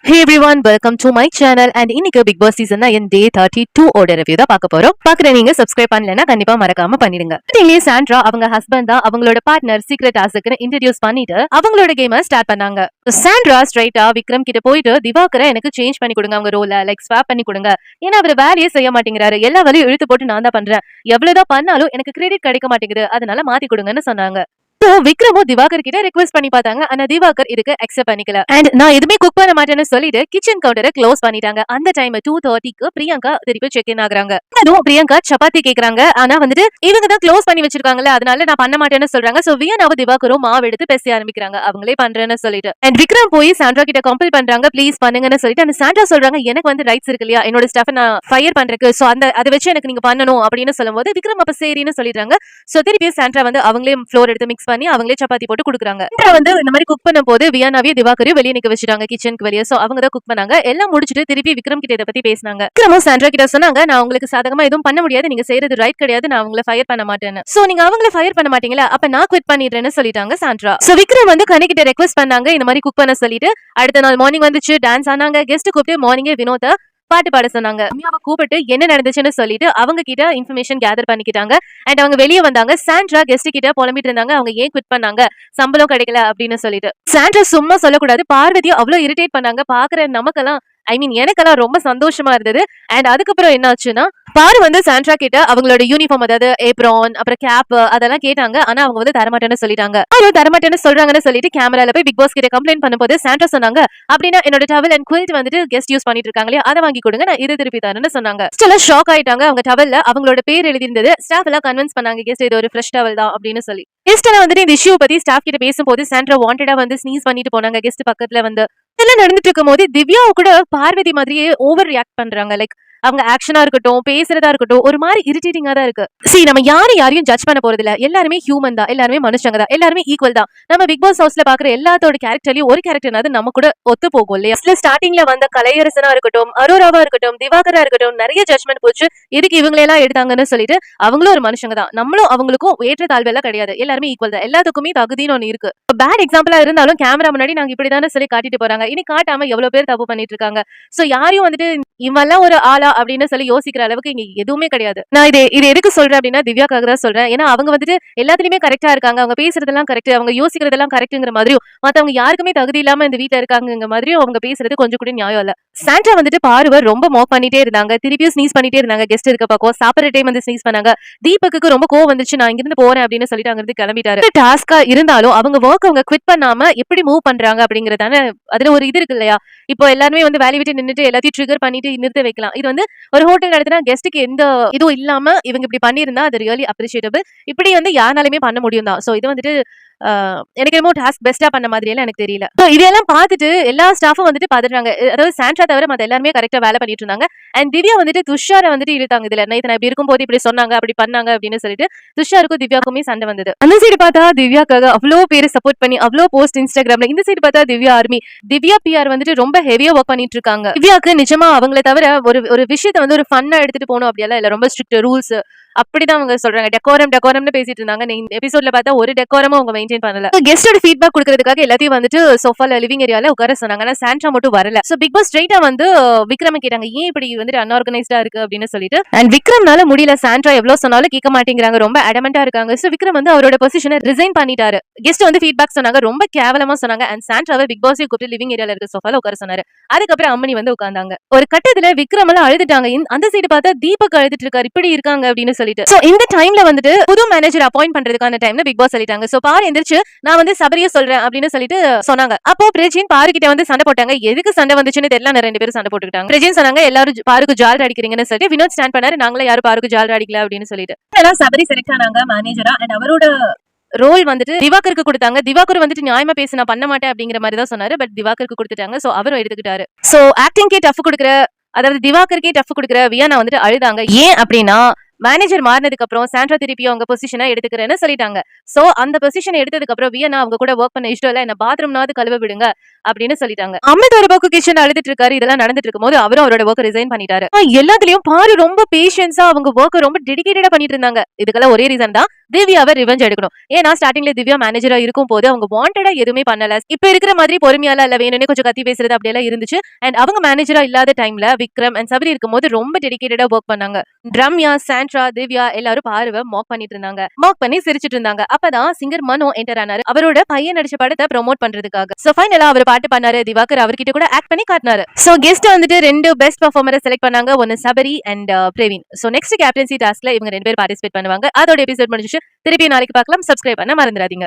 Hey everyone, welcome to my channel and இன்னைக்கு big Boss season என் டே 32 ஓட review தான் பார்க்க போறோம். பாக்குற நீங்க சப்ஸ்கிரைப் பண்ணலனா கண்டிப்பா மறக்காம பண்ணிடுங்க. இதுலயே சாண்ட்ரா அவங்க ஹஸ்பண்ட் தான் அவங்களோட பார்ட்னர் சீக்ரெட் டாஸ்க்னு இன்ட்ரோடியூஸ் பண்ணிட்டு அவங்களோட கேமை ஸ்டார்ட் பண்ணாங்க. சாண்ட்ரா ஸ்ட்ரைட்டா விக்ரம் கிட்ட போயிட்டு திவாகரை எனக்கு சேஞ்ச் பண்ணி கொடுங்க, அவங்க ரோல லைக் ஸ்வாப் பண்ணி கொடுங்க, ஏன்னா அவர் வேலையே செய்ய மாட்டேங்கிறாரு, எல்லா வேலையும் இழுத்து போட்டு நான் தான் பண்றேன், எவ்வளவுதான் பண்ணாலும் எனக்கு கிரெடிட் கிடைக்க மாட்டேங்குது, அதனால மாத்தி கொடுங்கன்னு சொன்னாங்க. விக்ரமும் திவாகர் கிட்ட ரெக்வெஸ்ட் பண்ணி பார்த்தாங்க, ஆனா திவாகர் இதுக்கு அக்செப்ட் பண்ணிக்கல. அண்ட் நான் எதுவுமே குக் பண்ண மாட்டேன்னு சொல்லிட்டு கிச்சன் கவுண்டரை க்ளோஸ் பண்ணிட்டாங்க. அந்த டைம் 2:30க்கு பிரியங்கா திருப்பி செக் இன் ஆகுறாங்க. அதுவும் பிரியங்கா சப்பாத்தி கேக்குறாங்க, ஆனா வந்துட்டு இவங்க தான் க்ளோஸ் பண்ணி வச்சிருக்காங்கல்ல, அதனால நான் பண்ண மாட்டேன்னு சொல்றாங்க. சோ வியனாவும் திவாகரும் மாவு எடுத்து பேச ஆரம்பிக்கிறாங்க, அவங்களே பண்றேன்னு சொல்லிட்டு. அண்ட் விக்ரம் போய் சாண்ட்ரா கிட்ட கம்பல் பண்றாங்க, ப்ளீஸ் பண்ணுங்கன்னு சொல்லிட்டு. அந்த சாண்ட்ரா சொல்றாங்க, எனக்கு வந்து ரைட்ஸ் இருக்கு இல்லையா, என்னோட ஸ்டாஃப் நான் ஃபயர் பண்றதுக்கு, சோ அந்த அதை வச்சு எனக்கு நீங்க பண்ணணும் அப்படின்னு சொல்லும்போது விக்ரம் அப்ப சரின்னு சொல்லிடுறாங்க. சோ திருப்பி சாண்ட்ரா வந்து அவங்களே ஃப்ளோர் எடுத்து மிக்ஸ் பண்ணி அவங்களே சப்பாத்தி போட்டு கொடுக்குறாங்க. வந்து இந்த மாதிரி குக் பண்ணும் போது வியானாவே திவாகரையும் வெளியே நிக்க வச்சிட்டாங்க கிச்சனுக்கு வெளியே. சோ அவங்க தான் குக் பண்ணாங்க. எல்லாம் முடிச்சிட்டு திருப்பி விக்ரம் கிட்ட இதை பத்தி பேசினாங்க. விக்ரமும் சாண்ட்ரா கிட்ட சொன்னாங்க, நான் உங்களுக்கு சாதகமா எதுவும் பண்ண முடியாது, நீங்க செய்யறது ரைட் கிடையாது, நான் அவங்களை ஃபயர் பண்ண மாட்டேன்னு. சோ நீங்க அவங்களை ஃபயர் பண்ண மாட்டீங்களா, அப்ப நான் குவிட் பண்ணிடுறேன்னு சொல்லிட்டாங்க சாண்ட்ரா. சோ விக்ரம் வந்து கனி கிட்ட ரெக்வெஸ்ட் பண்ணாங்க இந்த மாதிரி குக் பண்ண சொல்லிட்டு. அடுத்த நாள் மார்னிங் வந்துச்சு, டான்ஸ் ஆனாங்க, கெஸ்ட் கூப்பிட்டு மார்னிங்கே வினோத பாட்டு பாட சொன்னாங்க. அம்மாவை கூப்பிட்டு என்ன நடந்துச்சுன்னு சொல்லிட்டு அவங்க கிட்ட இன்ஃபர்மேஷன் கேதர் பண்ணிக்கிட்டாங்க. அண்ட் அவங்க வெளியே வந்தாங்க. சாண்ட்ரா கெஸ்ட் கிட்ட புலம்பிட்டு இருந்தாங்க, அவங்க ஏன் குவிட் பண்ணாங்க, சம்பளம் கிடைக்கல அப்படின்னு சொல்லிட்டு. சாண்ட்ரா சும்மா சொல்லக்கூடாது, பார்வதியை அவ்வளவு இரிட்டேட் பண்ணாங்க. பாக்குற நமக்கெல்லாம் எனக்கெல்லாம் ரொம்ப சந்தோஷமா இருந்தது. அண்ட் அதுக்கப்புறம் என்ன ஆச்சுன்னா, பாரு வந்து சாண்ட்ரா கிட்ட அவங்களோட யூனிஃபார்ம், அதாவது ஏப்ரான் அப்புறம் கேப் அதெல்லாம் கேட்டாங்க, ஆனா அவங்க வந்து தரமாட்டேன்னு சொல்லிட்டாங்க. அவங்க தரமாட்டேன்னு சொல்றாங்கன்னு சொல்லிட்டு கேமரால போய் பிக் பாஸ் கிட்ட கம்ப்ளைண்ட் பண்ணும்போது சாண்ட்ரா சொன்னாங்க, அப்படின்னா என்னோட டவல் அண்ட் குயில்ட் வந்துட்டு கெஸ்ட் யூஸ் பண்ணிட்டு இருக்காங்களே, அதை வாங்கி கொடுங்க, நான் இது திருப்பி தரேன்னு சொன்னாங்க. ஸ்டெல்லாம் ஷாக் ஆயிட்டாங்க. அவங்க டவல்ல அவங்களோட பேர் எழுதி இருந்தது. ஸ்டாஃப் எல்லாம் கன்வின்ஸ் பண்ணாங்க, கெஸ்ட் இது ஒரு ஃப்ரெஷ் டவல் தான் அப்படின்னு சொல்லி. கெஸ்ட் எல்லாம் வந்துட்டு இந்த இஷ்யூ பத்தி ஸ்டாஃப் கிட்ட பேசும்போது சாண்ட்ரா வாண்டடா வந்து ஸ்னீஸ் பண்ணிட்டு போனாங்க கெஸ்ட் பக்கத்துல வந்து. இதெல்லாம் நடந்துட்டு இருக்கும் போது திவ்யாவை கூட பார்வதி மாதிரியே ஓவர் ரியாக்ட் பண்றாங்க. லைக் அவங்க ஆக்ஷனா இருக்கட்டும், பேசுறதா இருக்கட்டும், ஒரு மாதிரி இரிட்டேட்டிங்கா தான் இருக்கு. நம்ம யாரையும் ஜட்ஜ் பண்ண போறது இல்ல, எல்லாருமே ஹியூமன் தான், எல்லாருமே மனுஷங்க தான், எல்லாருமே ஈக்குவல் தான். நம்ம பிக் பாஸ் ஹவுஸ்ல பாக்குற எல்லாத்தோட கேரக்டர்லயும் ஒரு கேரக்டர்னாவது நம்ம கூட ஒத்து போகும் இல்லையா. ஸ்டார்டிங்ல வந்த கலையரசனா இருக்கட்டும், அரோராவா இருக்கட்டும், திவாகரா இருக்கட்டும், நிறைய ஜட்ஜ்மெண்ட் போச்சு, எதுக்கு இவங்களெல்லாம் எடுத்தாங்கன்னு சொல்லிட்டு. அவங்களும் ஒரு மனுஷங்க தான், நம்மளும் அவங்களுக்கும் ஏற்ற தாழ்வு எல்லாம் கிடையாது, எல்லாருமே ஈக்குவல் தான், எல்லாத்துக்குமே தகுதின்னு ஒண்ணு இருக்கு. பேட் எக்ஸாம்பிளா இருந்தாலும் கேமரா முன்னாடி நாங்க இப்படிதானே சொல்லி காட்டிட்டு போறாங்க, இனி காட்டாம எவ்வளவு பேர் தப்பு பண்ணிட்டு இருக்காங்க. சோ யாரையும் வந்துட்டு இவெல்லாம் ஒரு ஆளா அப்படின்னு சொல்லி யோசிக்கிற அளவுக்கு இங்க எதுவுமே கிடையாது. நான் இது எதுக்கு சொல்றேன் அப்படின்னா திவ்யாக்காக தான் சொல்றேன். ஏன்னா அவங்க வந்துட்டு எல்லாத்துலயுமே கரெக்டா இருக்காங்க, அவங்க பேசுறதெல்லாம் கரெக்ட், அவங்க யோசிக்கிறதெல்லாம் கரெக்ட்ங்கிற மாதிரியும், மத்தவங்க யாருக்குமே தகுதி இல்லாம இந்த வீட்டுல இருக்காங்க மாதிரியும் அவங்க பேசுறது கொஞ்சம் கூட நியாயம் இல்ல. சாண்ட்ரா வந்துட்டு பார்வை ரொம்ப மோக் பண்ணிட்டே இருந்தாங்க, திருப்பியும் ஸ்னீஸ் பண்ணிட்டே இருந்தாங்க, கெஸ்ட் இருக்க பக்கம் சாப்பிட்ற டைம் வந்து ஸ்னீஸ் பண்ணாங்க. தீபக்கு ரொம்ப கோவம் வந்துச்சு, நான் இங்கிருந்து போறேன் அப்படின்னு சொல்லிட்டு அங்கிருந்து கிளம்பிட்டாரு. டாஸ்கா இருந்தாலும் அவங்க ஒர்க் அவங்க குவிட் பண்ணாம எப்படி மூவ் பண்றாங்க அப்படிங்கறதான அதுல ஒரு இது இருக்கு இல்லையா. இப்போ எல்லாருமே வந்து வேலையை விட்டு நின்னுட்டு எல்லாத்தையும் ட்ரிகர் பண்ணிட்டு நிறுத்த வைக்கலாம். இது வந்து ஒரு ஹோட்டல் நடத்தினா கெஸ்ட்டுக்கு எந்த இதுவும் இல்லாம இவங்க இப்படி பண்ணிருந்தா அது ரியலி அப்ரிஷியேட்டபிள். இப்படி வந்து யாருனாலுமே பண்ண முடியும் தான். சோ இது வந்துட்டு எனக்கு என்னமோ டாஸ்க் பெஸ்டா பண்ண மாதிரி எல்லாம் எனக்கு தெரியல. இதெல்லாம் பார்த்துட்டு எல்லா ஸ்டாஃபும் வந்துட்டு பாத்துட்டாங்க. அதாவது சாண்ட்ரா தவிர மத்த எல்லாருமே கரெக்டா வேலை பண்ணிட்டு இருந்தாங்க. அண்ட் திவ்யா வந்துட்டு துஷாரை வந்துட்டு இழுத்தாங்க. இதுல நேத்து இப்படி இருக்கும் போது இப்படி சொன்னாங்க, அப்படி பண்ணாங்க அப்படின்னு சொல்லிட்டு துஷாருக்கும் திவ்யாக்குமே சண்டை வந்தது. அந்த சைடு பார்த்தா திவ்யாக்காக அவ்வளோ பேர் சப்போர்ட் பண்ணி அவ்வளோ போஸ்ட் இன்ஸ்டாகிராம்ல, இந்த சைடு பார்த்தா திவ்யா ஆர்மி, திவ்யா பிஆர் வந்துட்டு ரொம்ப ஹெவியா ஒர்க் பண்ணிட்டு இருக்காங்க. திவ்யாக்கு நிஜமா அவங்கள தவிர ஒரு விஷயத்த வந்து ஒரு ஃபன்னா எடுத்துட்டு போகணும் அப்படியெல்லாம் இல்ல, ரொம்ப ஸ்ட்ரிக்ட் ரூல்ஸ் அப்படிதான் அவங்க சொல்றாங்க. டெக்கோரம்னு பேசிட்டு இருந்தாங்க. இந்த எபிசோட்ல பார்த்தா ஒரு டெக்கோரமும் அவங்க மெயின்டைன் பண்ணல. கெஸ்டோட ஃபீட்பேக் கொடுக்கறதுக்காக எல்லாத்தையும் வந்துட்டு சோஃபால லிவிங் ஏரியால உட்கார சொன்னாங்க. ஆனா சாண்ட்ரா மட்டும் வரல. சோ பிக் பாஸ் ஸ்ட்ரைட்டா வந்து விக்ரம் கேட்டாங்க, ஏன் இப்படி வந்துட்டு அன்ஆர்கனைஸ்டா இருக்கு அப்படின்னு சொல்லிட்டு. அண்ட் விக்ரம்னால முடியல, சாண்ட்ரா எவ்வளவு சொன்னாலும் கேட்க மாட்டேங்கிறாங்க, ரொம்ப அடமெண்டா இருக்காங்க. சோ விக்ரம் வந்து அவரோட பொசிஷனை ரிசைன் பண்ணிட்டாரு. கெஸ்ட் வந்து ஃபீட்பேக் சொன்னாங்க, ரொம்ப கேவலமா சொன்னாங்க. அண்ட் சாண்ட்ராவை பிக் பாஸ் கூப்பிட்டு லிவிங் ஏரியால இருக்க சோஃபால உட்கார சொன்னாரு. அதுக்கப்புறம் அம்மனி வந்து உட்கார்ந்தாங்க. ஒரு கட்டத்துல விக்ரம் எல்லாம் அழுதுட்டாங்க. அந்த சைடு பார்த்தா தீபக் அழுதுட்டு இருக்காரு, இப்படி இருக்காங்க அப்படின்னு சொல்லிட்டு. சோ இந்த டைம்ல வந்துட்டு புது மேனேஜர் அப்பாயிண்ட் பண்றதுக்கான டைம்ல பிக் பாஸ் சொல்லிட்டாங்க. சோ பாரு எந்திரிச்சு நான் வந்து சபரிய சொல்றேன் அப்படின்னு சொல்லிட்டு சொன்னாங்க. அப்போ பிரஜின் பாரு கிட்ட வந்து சண்டை போட்டாங்க. எதுக்கு சண்டை வந்துச்சுன்னு தெரியல, ரெண்டு பேரும் சண்டை போட்டுக்கிட்டாங்க. பிரஜின் சொன்னாங்க எல்லாரும் பாருக்கு ஜால் அடிக்கிறீங்கன்னு சொல்லிட்டு. வினோத் ஸ்டாண்ட் பண்ணாரு, நாங்களே யாரும் பாருக்கு ஜால் அடிக்கல அப்படின்னு சொல்லிட்டு. சபரி செலக்ட் ஆனாங்க மேனேஜரா. அண்ட் அவரோட ரோல் வந்துட்டு திவாகருக்கு கொடுத்தாங்க. திவாகர் வந்துட்டு நியாயமா பேச நான் பண்ண மாட்டேன் அப்படிங்கிற மாதிரி தான் சொன்னாரு. பட் திவாகருக்கு கொடுத்துட்டாங்க. சோ அவரும் எடுத்துக்கிட்டாரு. சோ ஆக்டிங்கே டஃப் கொடுக்குற, அதாவது திவாகருக்கே டஃப் கொடுக்குற வியானா வந்துட்டு அழுதாங்க. ஏன் அப்படின்னா மேனேஜர் மாறினதுக்கு அப்புறம் சாண்ட்ரா திருப்பியும் அவங்க பொசிஷனை எடுத்துக்கிறேன்னு சொல்லிட்டாங்க. சோ அந்த பொசிஷனை எடுத்ததுக்கு அப்புறம் வியனா அவங்க கூட ஒர்க் பண்ண இஷ்டம் இல்ல, என்ன பாத்ரூம்னாவது கழுவ விடுங்க அப்படின்னு சொல்லிட்டாங்க. அமித் ஒரு பக்கம் கிச்சன் அழுதுட்டு இருக்காரு. இதெல்லாம் நடந்துட்டு இருக்கும்போது அவரும் அவரோட ஒர்க் ரிசைன் பண்ணிட்டாரு. எல்லாத்துலயும் பாரு ரொம்ப பேஷன்ஸா அவங்க ஒர்க் ரொம்ப டெடிகேட்டடா பண்ணிட்டு இருந்தாங்க. இதுக்கெல்லாம் ஒரே ரீசன் தான் திவ்யாவை ரிவெஞ்ச் எடுக்கணும். ஏன்னா ஸ்டார்டிங்ல திவ்யா மேனேஜரா இருக்கும் போது அவங்க வாண்டடா எதுவுமே பண்ணல. இப்ப இருக்கிற மாதிரி பொறுமையால இல்ல, வேணும்னே கொஞ்சம் கத்தி பேசுறது அப்படியெல்லாம் இருந்துச்சு. அண்ட் அவங்க மேனேஜரா இல்லாத டைம்ல விக்ரம் அண்ட் சபரி இருக்கும்போது ரொம்ப டெடிகேட்டடா ஒர்க் பண்ணாங்க. ரம்யா, சாண்ட்ரா, திவ்யா எல்லாரும் பாருவ மாக் பண்ணிட்டு இருந்தாங்க. மாக் பண்ணி சிரிச்சிட்டு இருந்தாங்க. அப்பதான் சிங்கர் மனோ என்டர் ஆனாரு. அவரோட பையன் நடிச்ச படத்தை ப்ரோமோட் பண்றதுக்காக. சோ ஃபைனலா அவர் பாட்டு பண்ணாரு. திவாகர் அவர்கிட்ட கூட ஆக்ட் பண்ணி காட்டினாரு. சோ கெஸ்ட் வந்துட்டு 2 பெஸ்ட் பெர்ஃபார்மரை செலக்ட் பண்ணாங்க. ஒன்னு Sabari and Praveen. So next captaincy டாஸ்க்ல இவங்க 2 பேர் பார்ட்டிசிபேட் பண்ணுவாங்க. அதோட எபிசோட் முடிஞ்சிச்சு. திருப்பி நாளைக்கு பார்க்கலாம். சப்ஸ்கிரைப் பண்ண மறந்துடாதீங்க.